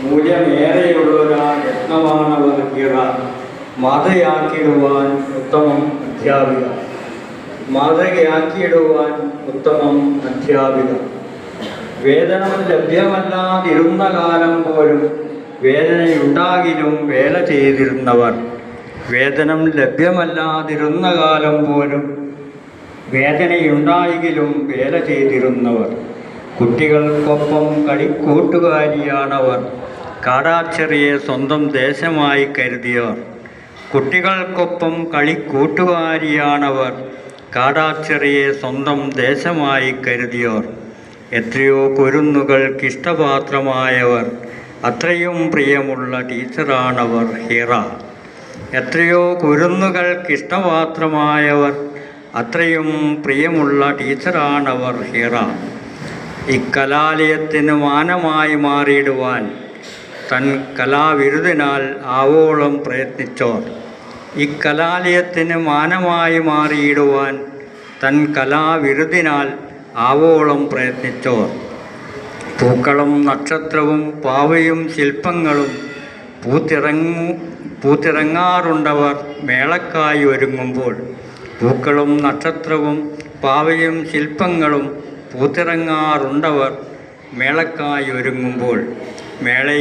മൂല്യമേറെയുള്ളൊരാ രത്നമാണവർ ഇറ. മാതയാക്കിയിടുവാൻ ഉത്തമം അധ്യാപിക. മാതൃകയാക്കിയിടുവാൻ ഉത്തമം അധ്യാപിക. വേതനം ലഭ്യമല്ലാതിരുന്ന കാലം പോലും വേദനയുണ്ടാകിലും വേല ചെയ്തിരുന്നവർ. വേതനം ലഭ്യമല്ലാതിരുന്ന കാലം പോലും വേദനയുണ്ടായെങ്കിലും വേല ചെയ്തിരുന്നവർ. കുട്ടികൾക്കൊപ്പം കളിക്കൂട്ടുകാരിയാണവർ. കാടാച്ചിറയെ സ്വന്തം ദേശമായി കരുതിയവർ. കുട്ടികൾക്കൊപ്പം കളിക്കൂട്ടുകാരിയാണവർ. കാടാച്ചിറയെ സ്വന്തം ദേശമായി കരുതിയവർ. എത്രയോ കുരുന്നുകൾക്കിഷ്ടപാത്രമായവർ. അത്രയും പ്രിയമുള്ള ടീച്ചറാണവർ ഹിറ. എത്രയോ കുരുന്നുകൾക്കിഷ്ടപാത്രമായവർ. അത്രയും പ്രിയമുള്ള ടീച്ചറാണവർ ഹിറ. ഇക്കലാലയത്തിന് മാനമായി മാറിയിടുവാൻ തൻ കലാവിരുദിനാൽ ആവോളം പ്രയത്നിച്ചോർ. ഇക്കലാലയത്തിന് മാനമായി മാറിയിടുവാൻ തൻ കലാവിരുദിനാൽ ആവോളം പ്രയത്നിച്ചോർ. പൂക്കളും നക്ഷത്രവും പാവയും ശില്പങ്ങളും പൂത്തിറങ്ങാറുണ്ടവർ മേളക്കായി ഒരുങ്ങുമ്പോൾ. പൂക്കളും നക്ഷത്രവും പാവയും ശില്പങ്ങളും പൂത്തിറങ്ങാറുണ്ടവർ മേളക്കായി ഒരുങ്ങുമ്പോൾ. മേളയിൽ